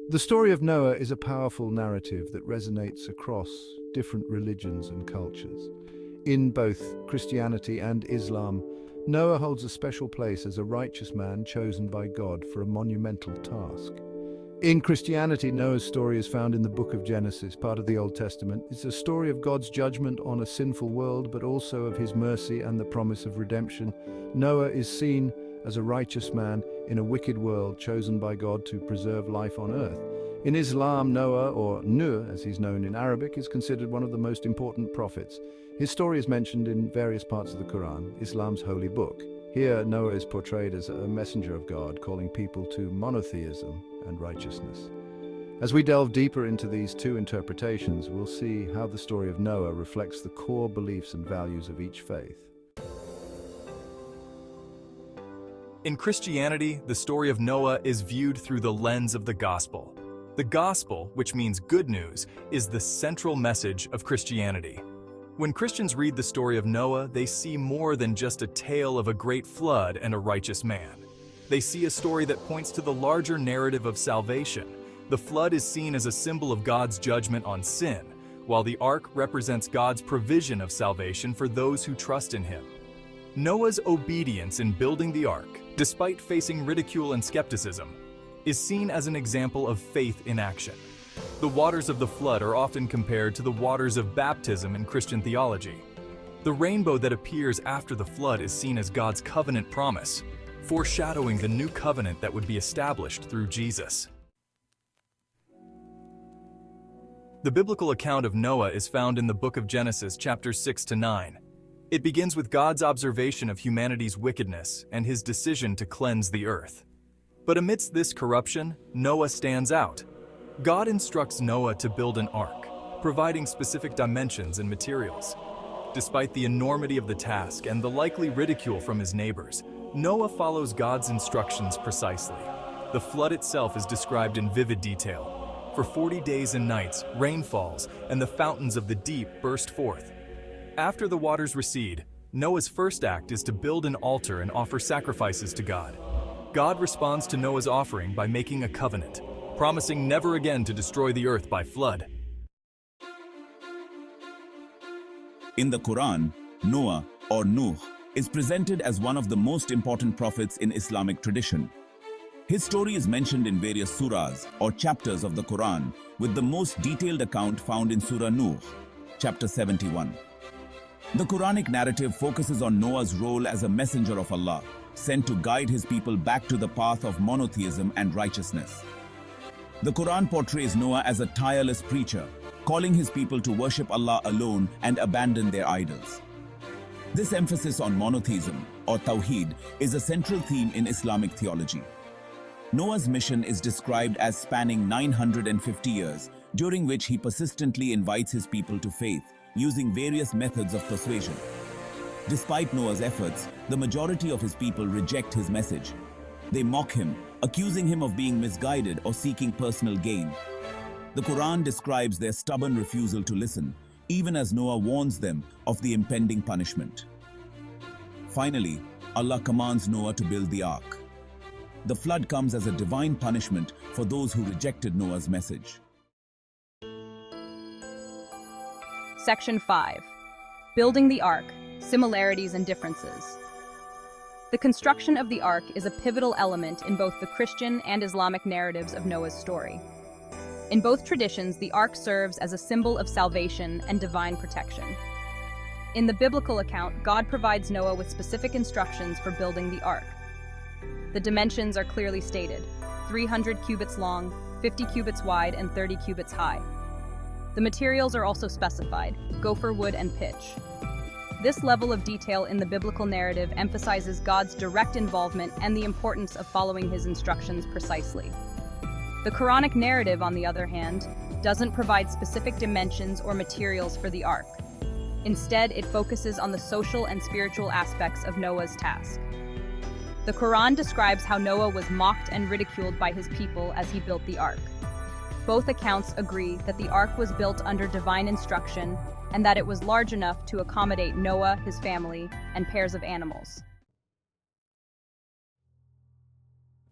The story of Noah is a powerful narrative that resonates across different religions and cultures. In both Christianity and Islam, Noah holds a special place as a righteous man chosen by God for a monumental task. In Christianity, Noah's story is found in the book of Genesis, part of the Old Testament. It's a story of God's judgment on a sinful world, but also of his mercy and the promise of redemption. Noah is seen as a righteous man in a wicked world chosen by God to preserve life on earth. In Islam, Noah, or Nuh as he's known in Arabic, is considered one of the most important prophets. His story is mentioned in various parts of the Quran, Islam's holy book. Here, Noah is portrayed as a messenger of God, calling people to monotheism and righteousness. As we delve deeper into these two interpretations, we'll see how the story of Noah reflects the core beliefs and values of each faith. In Christianity, the story of Noah is viewed through the lens of the gospel. The gospel, which means good news, is the central message of Christianity. When Christians read the story of Noah, they see more than just a tale of a great flood and a righteous man. They see a story that points to the larger narrative of salvation. The flood is seen as a symbol of God's judgment on sin, while the ark represents God's provision of salvation for those who trust in him. Noah's obedience in building the ark, despite facing ridicule and skepticism, is seen as an example of faith in action. The waters of the flood are often compared to the waters of baptism in Christian theology. The rainbow that appears after the flood is seen as God's covenant promise, foreshadowing the new covenant that would be established through Jesus. The biblical account of Noah is found in the book of Genesis, chapters 6 to 9. It begins with God's observation of humanity's wickedness and his decision to cleanse the earth. But amidst this corruption, Noah stands out. God instructs Noah to build an ark, providing specific dimensions and materials. Despite the enormity of the task and the likely ridicule from his neighbors, Noah follows God's instructions precisely. The flood itself is described in vivid detail. For 40 days and nights, rain falls, and the fountains of the deep burst forth. After the waters recede, Noah's first act is to build an altar and offer sacrifices to God. God responds to Noah's offering by making a covenant, promising never again to destroy the earth by flood. In the Quran, Noah, or Nuh, is presented as one of the most important prophets in Islamic tradition. His story is mentioned in various surahs, or chapters of the Quran, with the most detailed account found in Surah Nuh, chapter 71. The Quranic narrative focuses on Noah's role as a messenger of Allah, sent to guide his people back to the path of monotheism and righteousness. The Quran portrays Noah as a tireless preacher, calling his people to worship Allah alone and abandon their idols. This emphasis on monotheism, or Tawheed, is a central theme in Islamic theology. Noah's mission is described as spanning 950 years, during which he persistently invites his people to faith, using various methods of persuasion. Despite Noah's efforts, the majority of his people reject his message. They mock him, accusing him of being misguided or seeking personal gain. The Quran describes their stubborn refusal to listen, even as Noah warns them of the impending punishment. Finally, Allah commands Noah to build the ark. The flood comes as a divine punishment for those who rejected Noah's message. Section 5. Building the Ark, Similarities and Differences. The construction of the Ark is a pivotal element in both the Christian and Islamic narratives of Noah's story. In both traditions, the Ark serves as a symbol of salvation and divine protection. In the biblical account, God provides Noah with specific instructions for building the Ark. The dimensions are clearly stated: 300 cubits long, 50 cubits wide, and 30 cubits high. The materials are also specified: gopher wood and pitch. This level of detail in the biblical narrative emphasizes God's direct involvement and the importance of following his instructions precisely. The Quranic narrative, on the other hand, doesn't provide specific dimensions or materials for the ark. Instead, it focuses on the social and spiritual aspects of Noah's task. The Quran describes how Noah was mocked and ridiculed by his people as he built the ark. Both accounts agree that the ark was built under divine instruction and that it was large enough to accommodate Noah, his family, and pairs of animals.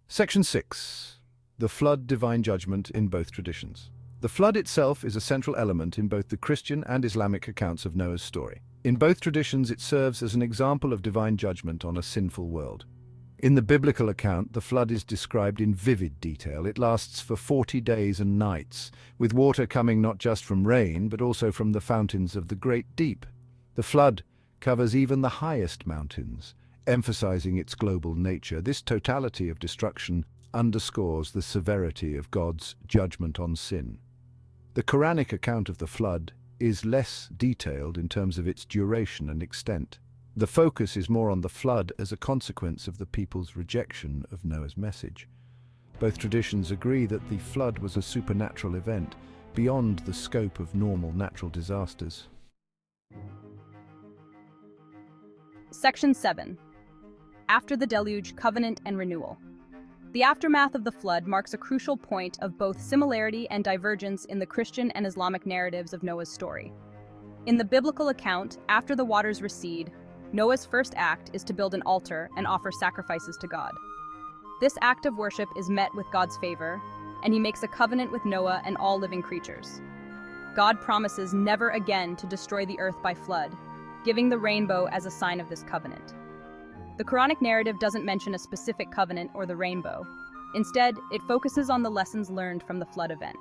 Section 6. The flood divine judgment in both traditions. The flood itself is a central element in both the Christian and Islamic accounts of Noah's story. In both traditions, it serves as an example of divine judgment on a sinful world. In the biblical account, the flood is described in vivid detail. It lasts for 40 days and nights, with water coming not just from rain, but also from the fountains of the great deep. The flood covers even the highest mountains, emphasizing its global nature. This totality of destruction underscores the severity of God's judgment on sin. The Quranic account of the flood is less detailed in terms of its duration and extent. The focus is more on the flood as a consequence of the people's rejection of Noah's message. Both traditions agree that the flood was a supernatural event beyond the scope of normal natural disasters. Section 7. After the deluge, covenant and renewal. The aftermath of the flood marks a crucial point of both similarity and divergence in the Christian and Islamic narratives of Noah's story. In the biblical account, after the waters recede, Noah's first act is to build an altar and offer sacrifices to God. This act of worship is met with God's favor, and he makes a covenant with Noah and all living creatures. God promises never again to destroy the earth by flood, giving the rainbow as a sign of this covenant. The Quranic narrative doesn't mention a specific covenant or the rainbow. Instead, it focuses on the lessons learned from the flood event.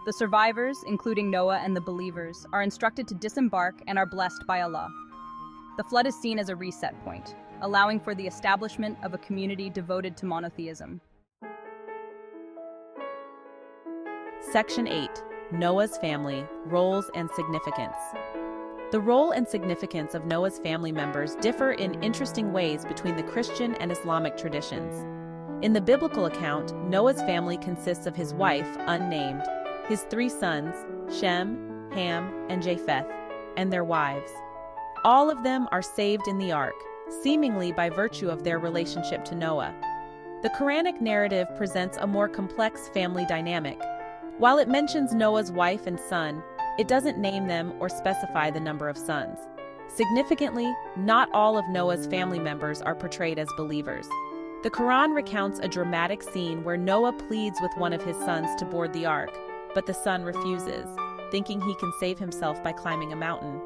The survivors, including Noah and the believers, are instructed to disembark and are blessed by Allah. The flood is seen as a reset point, allowing for the establishment of a community devoted to monotheism. Section 8. Noah's family, roles and significance. The role and significance of Noah's family members differ in interesting ways between the Christian and Islamic traditions. In the biblical account, Noah's family consists of his wife, unnamed, his 3 sons, Shem, Ham, and Japheth, and their wives. All of them are saved in the ark, seemingly by virtue of their relationship to Noah. The Quranic narrative presents a more complex family dynamic. While it mentions Noah's wife and son, it doesn't name them or specify the number of sons. Significantly, not all of Noah's family members are portrayed as believers. The Quran recounts a dramatic scene where Noah pleads with one of his sons to board the ark, but the son refuses, thinking he can save himself by climbing a mountain.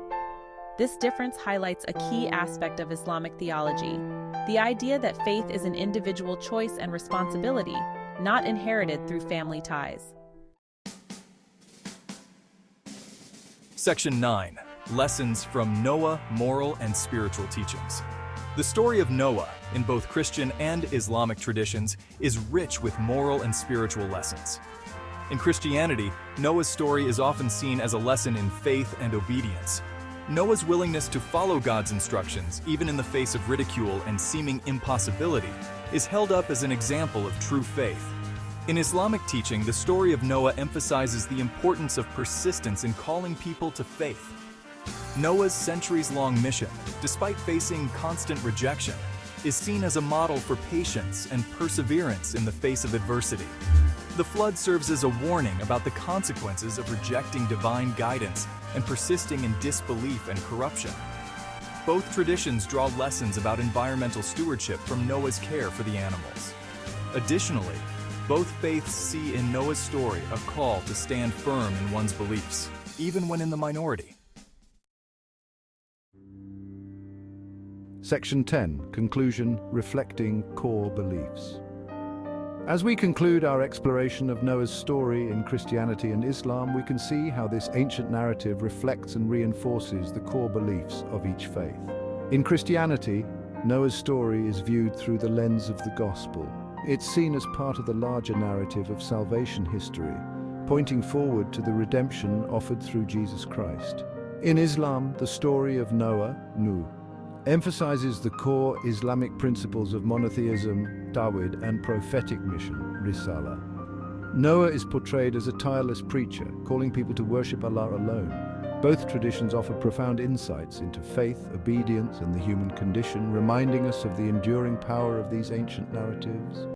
This difference highlights a key aspect of Islamic theology, the idea that faith is an individual choice and responsibility, not inherited through family ties. Section 9. Lessons from Noah, moral and spiritual teachings. The story of Noah, in both Christian and Islamic traditions, is rich with moral and spiritual lessons. In Christianity, Noah's story is often seen as a lesson in faith and obedience. Noah's willingness to follow God's instructions, even in the face of ridicule and seeming impossibility, is held up as an example of true faith. In Islamic teaching, the story of Noah emphasizes the importance of persistence in calling people to faith. Noah's centuries-long mission, despite facing constant rejection, is seen as a model for patience and perseverance in the face of adversity. The flood serves as a warning about the consequences of rejecting divine guidance and persisting in disbelief and corruption. Both traditions draw lessons about environmental stewardship from Noah's care for the animals. Additionally, both faiths see in Noah's story a call to stand firm in one's beliefs, even when in the minority. Section 10. Conclusion, reflecting core beliefs. As we conclude our exploration of Noah's story in Christianity and Islam, we can see how this ancient narrative reflects and reinforces the core beliefs of each faith. In Christianity, Noah's story is viewed through the lens of the gospel. It's seen as part of the larger narrative of salvation history, pointing forward to the redemption offered through Jesus Christ. In Islam, the story of Noah, Nuh, emphasizes the core Islamic principles of monotheism, Tawhid, and prophetic mission, Risala. Noah is portrayed as a tireless preacher, calling people to worship Allah alone. Both traditions offer profound insights into faith, obedience, and the human condition, reminding us of the enduring power of these ancient narratives.